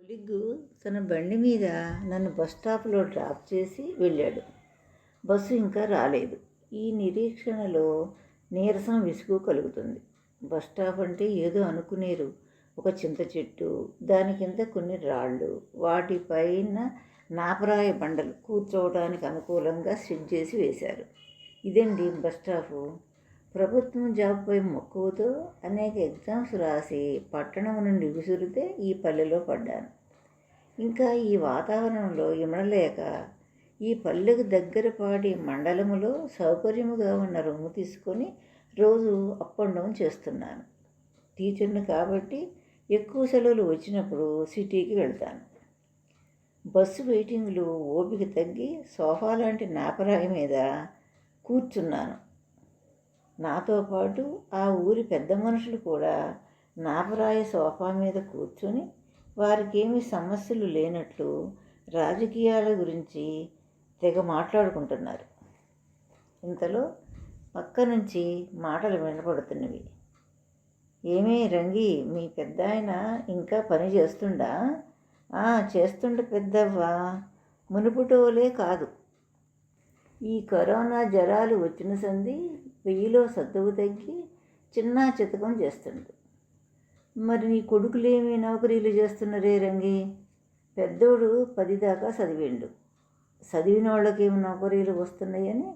కొలిగ్గు తన బండి మీద నన్ను బస్ స్టాప్లో డ్రాప్ చేసి వెళ్ళాడు. బస్సు ఇంకా రాలేదు. ఈ నిరీక్షణలో నీరసం, విసుగు కలుగుతుంది. బస్ స్టాప్ అంటే ఏదో అనుకునేరు. ఒక చింత చెట్టు, దాని కింద కొన్ని రాళ్ళు, వాటిపైన నాపరాయ బండలు కూర్చోవడానికి అనుకూలంగా సెట్ చేసి వేశారు. ఇదండి బస్ స్టాపు. ప్రభుత్వం జాబ్పై మక్కువతో అనేక ఎగ్జామ్స్ రాసి పట్టణం నుండి విసురితే ఈ పల్లెలో పడ్డాను. ఇంకా ఈ వాతావరణంలో ఇమడలేక ఈ పల్లెకు దగ్గరపాటి మండలములో సౌకర్యముగా ఉన్న రూము తీసుకొని రోజు అప్ అండ్ డౌన్ చేస్తున్నాను. టీచర్ని కాబట్టి ఎక్కువ సెలవులు వచ్చినప్పుడు సిటీకి వెళ్తాను. బస్సు వెయిటింగ్లు ఓపిక తగ్గి సోఫా లాంటి నాపరాయి మీద కూర్చున్నాను. నాతో పాటు ఆ ఊరి పెద్ద మనుషులు కూడా నాపరాయి సోఫా మీద కూర్చొని వారికేమీ సమస్యలు లేనట్లు రాజకీయాల గురించి తెగ మాట్లాడుకుంటున్నారు. ఇంతలో పక్క నుంచి మాటలు వినపడుతున్నవి. ఏమే రంగి, మీ పెద్దాయన ఇంకా పని చేస్తుండా? చేస్తుండ పెద్దవ్వ, మునుపుటోలే కాదు. ఈ కరోనా జ్వరాలు వచ్చిన సంది వెయ్యిలో సత్తువు తగ్గి చిన్న చితకం చేస్తుంది. మరి నీ కొడుకులేమీ నౌకరీలు చేస్తున్నారే రంగి? పెద్దోడు 10 దాకా చదివిండు. చదివిన వాళ్ళకేమి నౌకరీలు వస్తున్నాయని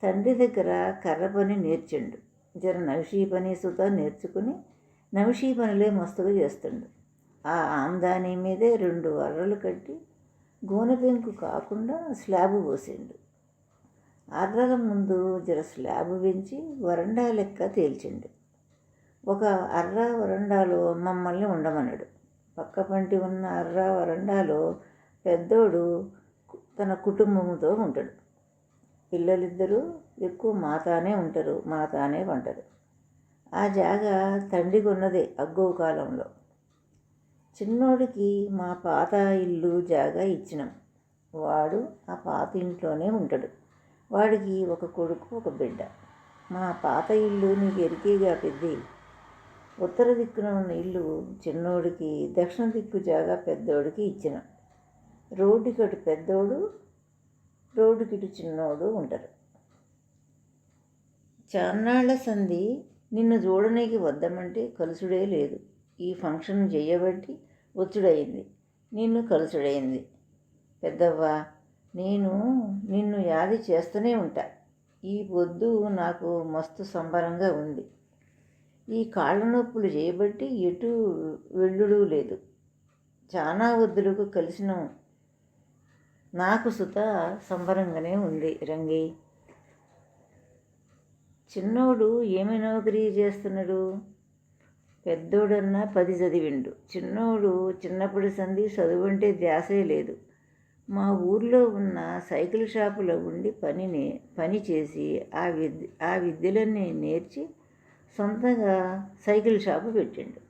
తండ్రి దగ్గర కర్ర పని నేర్చిండు. జర నవిషీ పని సుతా నేర్చుకుని నవిషీ పనులే మస్తుగా చేస్తుండు. ఆ ఆమ్దాని మీదే 2 అర్రలు కట్టి గోనె పెంకు కాకుండా స్లాబు పోసిండు. అర్రల ముందు జర స్లాబు పెంచి వరండా లెక్క తేల్చిండు. ఒక అర్ర వరండాలో మమ్మల్ని ఉండమన్నాడు. పక్క పంటి ఉన్న అర్ర వరండాలో పెద్దోడు తన కుటుంబంతో ఉంటాడు. పిల్లలిద్దరూ ఎక్కువ మాతానే ఉంటారు, మాతానే వంటరు. ఆ జాగా తండ్రికి ఉన్నదే అగ్గో కాలంలో. చిన్నోడికి మా పాత ఇల్లు జాగా ఇచ్చినాం. వాడు ఆ పాత ఇంట్లోనే ఉంటాడు. వాడికి ఒక కొడుకు, ఒక బిడ్డ. మా పాత ఇల్లు నీకు ఎరికేగా పెద్ది. ఉత్తర దిక్కున ఉన్న ఇల్లు చిన్నోడికి, దక్షిణ దిక్కు జాగా పెద్దోడికి ఇచ్చినాం. రోడ్డుకటు పెద్దోడు, రోడ్డుకిటు చిన్నోడు ఉంటారు. చాన్నాళ్ల సంధి నిన్ను చూడనీకి వద్దామంటే కలుసుడే లేదు. ఈ ఫంక్షన్ చేయబట్టి వచ్చుడయింది, నిన్ను కలుసుడైంది. పెద్దవ్వ, నేను నిన్ను యాది చేస్తూనే ఉంటా. ఈ పొద్దు నాకు మస్తు సంబరంగా ఉంది. ఈ కాళ్ళ నొప్పులు చేయబట్టి ఎటు వెళ్ళుడు లేదు. చాలా వద్దులకు కలిసినాం. నాకు సుత సంబరంగానే ఉంది రంగి. చిన్నోడు ఏమి నౌకరీ చేస్తున్నాడు? పెద్దోడన్నా 10 చదివిండు. చిన్నోడు చిన్నప్పటి సంధి చదువంటే ధ్యాసే లేదు. మా ఊర్లో ఉన్న సైకిల్ షాపులో ఉండి పని చేసి ఆ విద్యలన్నీ నేర్చి సొంతంగా సైకిల్ షాపు పెట్టిండు.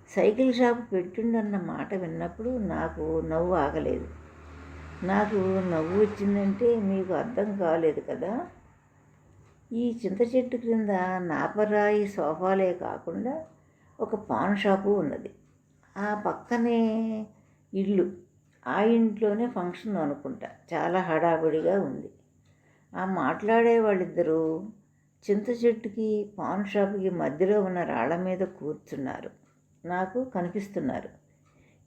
సైకిల్ షాపు పెట్టిండన్న మాట విన్నప్పుడు నాకు నవ్వు ఆగలేదు. నాకు నవ్వు వచ్చిందంటే మీకు అర్థం కాలేదు కదా. ఈ చింత చెట్టు క్రింద నాపరాయి సోఫాలే కాకుండా ఒక పాన్ షాపు ఉన్నది. ఆ పక్కనే ఇల్లు. ఆ ఇంట్లోనే ఫంక్షన్ అనుకుంటా. చాలా హడావుడిగా ఉంది. ఆ మాట్లాడే వాళ్ళిద్దరూ చింత చెట్టుకి, పాన్ షాపుకి మధ్యలో ఉన్న రాళ్ల మీద కూర్చున్నారు. నాకు కనిపిస్తున్నారు.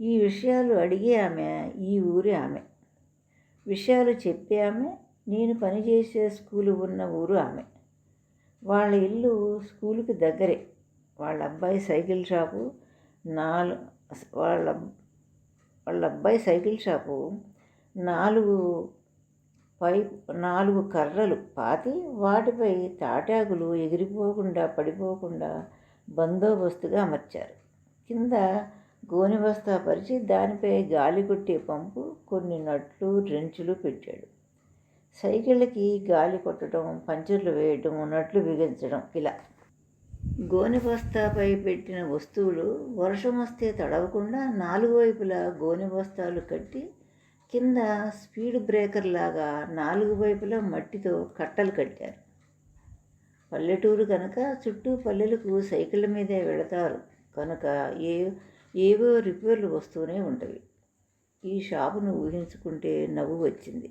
ఈ విషయాలు అడిగే ఆమె ఈ ఊరి ఆమె. విషయాలు చెప్పే ఆమె నేను పనిచేసే స్కూలు ఉన్న ఊరు ఆమె. వాళ్ళ ఇల్లు స్కూలుకి దగ్గరే. వాళ్ళ అబ్బాయి సైకిల్ షాపు వాళ్ళ అబ్బాయి సైకిల్ షాపు 4 కర్రలు పాతి వాటిపై తాటాకులు ఎగిరిపోకుండా పడిపోకుండా బందోబస్తుగా అమర్చారు. కింద గోనె బస్తా పరిచి దానిపై గాలి కొట్టే పంపు, కొన్ని నట్లు, రెంచులు పెట్టాడు. సైకిళ్ళకి గాలి కొట్టడం, పంచర్లు వేయటం, నట్లు బిగించడం ఇలా. గోనె బస్తాపై పెట్టిన వస్తువులు వర్షం వస్తే తడవకుండా 4 వైపులా గోనె బస్తాలు కట్టి కింద స్పీడ్ బ్రేకర్ లాగా 4 వైపులా మట్టితో కట్టలు కట్టారు. పల్లెటూరు కనుక చుట్టూ పల్లెలకు సైకిళ్ళ మీదే వెళతారు కనుక ఏవో రిపేర్లు వస్తూనే ఉంటవి. ఈ షాపును ఊహించుకుంటే నవ్వు వచ్చింది.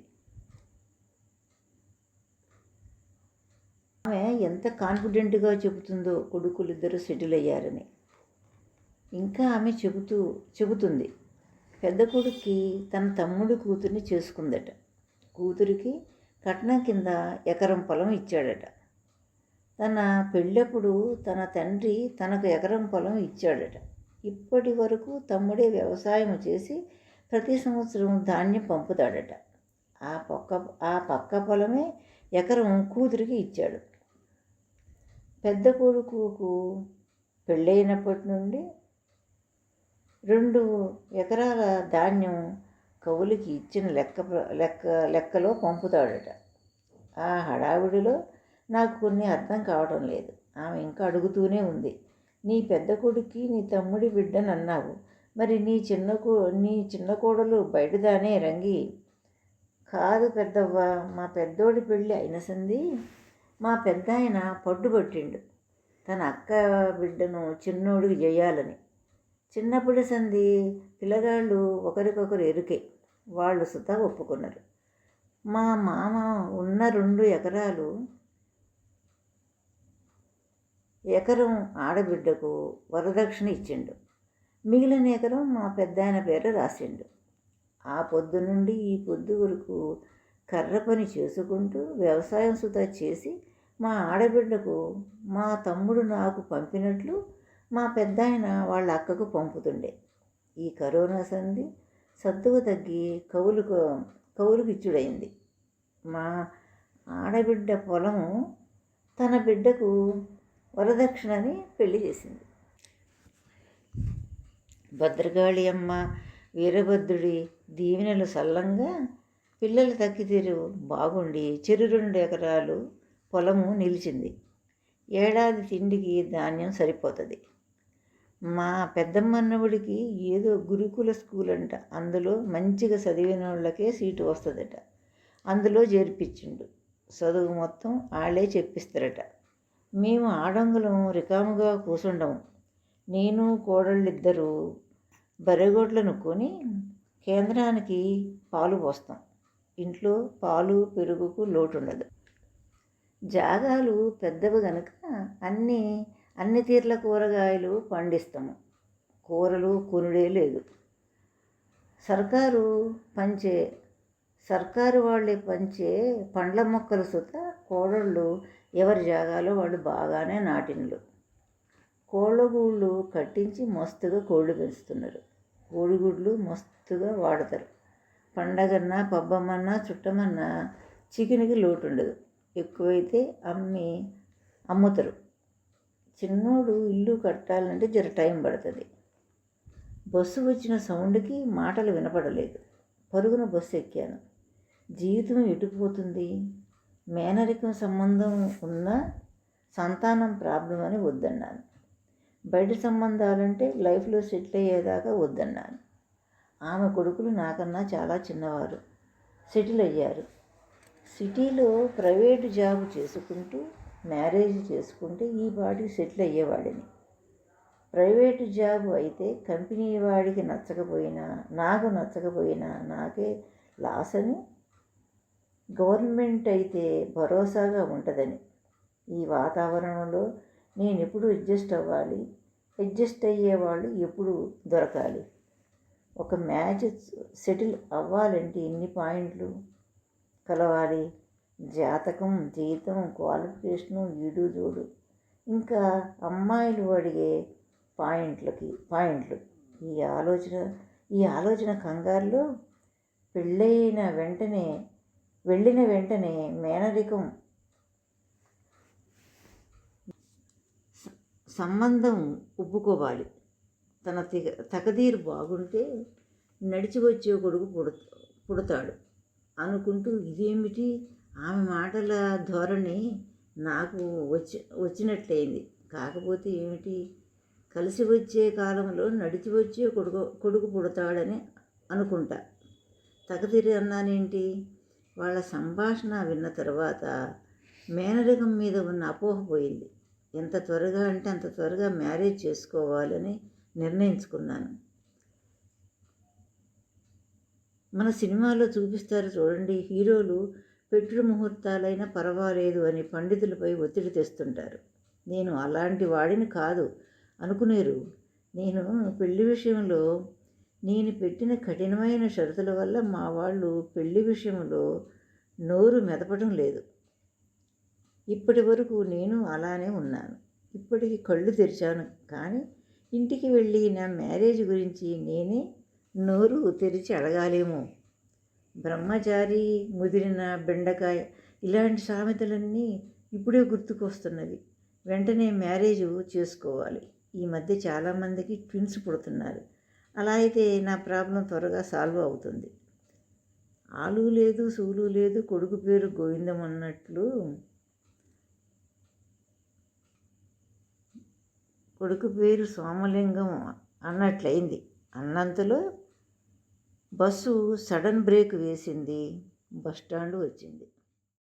ఆమె ఎంత కాన్ఫిడెంట్గా చెబుతుందో కొడుకులిద్దరూ సెటిల్ అయ్యారని. ఇంకా ఆమె చెబుతుంది పెద్ద కొడుక్కి తన తమ్ముడి కూతుర్ని చేసుకుందట. కూతురికి కట్నం కింద ఎకరం పొలం ఇచ్చాడట. తన పెళ్ళప్పుడు తన తండ్రి తనకు ఎకరం పొలం ఇచ్చాడట. ఇప్పటి వరకు తమ్ముడే వ్యవసాయం చేసి ప్రతి సంవత్సరం ధాన్యం పంపుతాడట. ఆ పక్క పొలమే ఎకరం కూతురికి ఇచ్చాడు. పెద్ద కొడుకుకు పెళ్ళైనప్పటి నుండి 2 ఎకరాల ధాన్యం కవులకి ఇచ్చిన లెక్కలో పంపుతాడట. ఆ హడావిడిలో నాకు కొన్ని అర్థం కావడం లేదు. ఆమె ఇంకా అడుగుతూనే ఉంది. నీ పెద్ద కొడుక్కి నీ తమ్ముడి బిడ్డనన్నావు, మరి నీ చిన్న కోడలు బయటదానే రంగి? కాదు పెద్దవ్వ, మా పెద్దోడి పెళ్ళి అయిన సంది మా పెద్దాయన పట్టుబట్టిండు తన అక్క బిడ్డను చిన్నోడికి చేయాలని. చిన్నప్పటి సంది పిల్లగాళ్ళు ఒకరికొకరు ఎరుకే. వాళ్ళు సుతా ఒప్పుకున్నారు. మా మామ ఉన్న 2 ఎకరాలు ఎకరం ఆడబిడ్డకు వరదక్షిణ ఇచ్చిండు. మిగిలిన ఎకరం మా పెద్దాయన పేరు రాసిండు. ఆ పొద్దు నుండి ఈ పొద్దు వరకు కర్ర పని చేసుకుంటూ వ్యవసాయం సుతా చేసి మా ఆడబిడ్డకు మా తమ్ముడు నాకు పంపినట్లు మా పెద్దాయన వాళ్ళ అక్కకు పంపుతుండే. ఈ కరోనా సంధి సత్తువ తగ్గి కవులకు ఇచ్చుడైంది. మా ఆడబిడ్డ పొలము తన బిడ్డకు వరదక్షిణని పెళ్లి చేసింది. భద్రకాళి అమ్మ వీరభద్రుడి దీవెనలు సల్లంగా పిల్లలు తక్కితీరు బాగుండి చెరు 2 ఎకరాలు పొలము నిలిచింది. ఏడాది తిండికి ధాన్యం సరిపోతుంది. మా పెద్దమ్మన్నవుడికి ఏదో గురుకుల స్కూల్ అంట, అందులో మంచిగా చదివిన వాళ్ళకే సీటు వస్తుందట. అందులో చేర్పించిండు. చదువు మొత్తం వాళ్ళే చెప్పిస్తారట. మేము ఆడంగులం రికాముగా కూసుండము. నేను కోడళ్ళిద్దరూ బరెగొడ్లను కొని కేంద్రానికి పాలు పోస్తాం. ఇంట్లో పాలు పెరుగుకు లోటుండదు. జాగాలు పెద్దవి గనుక అన్ని తీర్ల కూరగాయలు పండిస్తాము. కూరలు కొనుడే లేదు. సర్కారు వాళ్ళే పంచే పండ్ల మొక్కలు సుత కోడళ్ళు ఎవరి జాగాలో వాళ్ళు బాగానే నాటినలు. కోళ్ళగూళ్ళు కట్టించి మస్తుగా కోళ్ళు పెంచుతున్నారు. కోడిగుడ్లు మస్తుగా వాడతారు. పండగన్నా పబ్బమన్నా చుట్టమన్నా చికెన్కి లోటు ఉండదు. ఎక్కువైతే అమ్ముతారు. చిన్నోడు ఇల్లు కట్టాలంటే జర టైం పడుతుంది. బస్సు వచ్చిన సౌండ్కి మాటలు వినపడలేదు. పరుగున బస్సు ఎక్కాను. జీవితం ఎటుపోతుంది? మేనరికం సంబంధం ఉన్న సంతానం ప్రాబ్లం అని వద్దన్నాను. బయట సంబంధాలంటే లైఫ్లో సెటిల్ అయ్యేదాకా వద్దన్నాను. ఆమె కొడుకులు నాకన్నా చాలా చిన్నవారు, సెటిల్ అయ్యారు. సిటీలో ప్రైవేటు జాబ్ చేసుకుంటూ మ్యారేజ్ చేసుకుంటే ఈ పాటికి సెటిల్ అయ్యేవాడిని. ప్రైవేటు జాబ్ అయితే కంపెనీ వాడికి నచ్చకపోయినా నాకు నచ్చకపోయినా నాకే లాస్ అని, గవర్నమెంట్ అయితే భరోసాగా ఉంటుందని. ఈ వాతావరణంలో నేను ఎప్పుడు అడ్జస్ట్ అవ్వాలి? అడ్జస్ట్ అయ్యేవాళ్ళు ఎప్పుడు దొరకాలి? ఒక మ్యాచ్ సెటిల్ అవ్వాలంటే ఎన్ని పాయింట్లు కలవాలి? జాతకం, జీతం, క్వాలిఫికేషను, ఈడు జోడు, ఇంకా అమ్మాయిలు అడిగే పాయింట్లు. ఈ ఆలోచన కంగారులో వెళ్ళిన వెంటనే మేనరికం సంబంధం ఒప్పుకోవాలి. తన తకదీరు బాగుంటే నడిచి వచ్చే కొడుకు పుడతాడు అనుకుంటూ, ఇదేమిటి ఆమె మాటల ధోరణి నాకు వచ్చినట్లయింది. కాకపోతే ఏమిటి, కలిసి వచ్చే కాలంలో నడిచి వచ్చే కొడుకు పుడతాడని అనుకుంటా. తకదీరు అన్నానేంటి? వాళ్ళ సంభాషణ విన్న తర్వాత మేనరికం మీద ఉన్న అపోహ పోయింది. ఎంత త్వరగా అంటే అంత త్వరగా మ్యారేజ్ చేసుకోవాలని నిర్ణయించుకున్నాను. మన సినిమాలో చూపిస్తారు చూడండి, హీరోలు పెట్టుడు ముహూర్తాలైనా పర్వాలేదు అని పండితులపై ఒత్తిడి తెస్తుంటారు. నేను అలాంటి వాడిని కాదు అనుకునేరు. నేను పెళ్లి విషయంలో నేను పెట్టిన కఠినమైన షరతుల వల్ల మా వాళ్ళు పెళ్లి విషయంలో నోరు మెదపడం లేదు. ఇప్పటి వరకు నేను అలానే ఉన్నాను. ఇప్పటికి కళ్ళు తెరిచాను, కానీ ఇంటికి వెళ్ళి నా మ్యారేజ్ గురించి నేనే నోరు తెరిచి అడగాలేమో. బ్రహ్మచారి ముదిరిన బెండకాయ ఇలాంటి సామెతలన్నీ ఇప్పుడే గుర్తుకొస్తున్నవి. వెంటనే మ్యారేజ్ చేసుకోవాలి. ఈ మధ్య చాలామందికి ట్విన్స్ పుడుతున్నారు. అలా అయితే నా ప్రాబ్లం త్వరగా సాల్వ్ అవుతుంది. ఆలు లేదు సూలు లేదు, కొడుకు పేరు గోవిందం అన్నట్లు కొడుకు పేరు సోమలింగం అన్నట్లయింది. అన్నంతలో బస్సు సడన్ బ్రేక్ వేసింది. బస్టాండ్ వచ్చింది.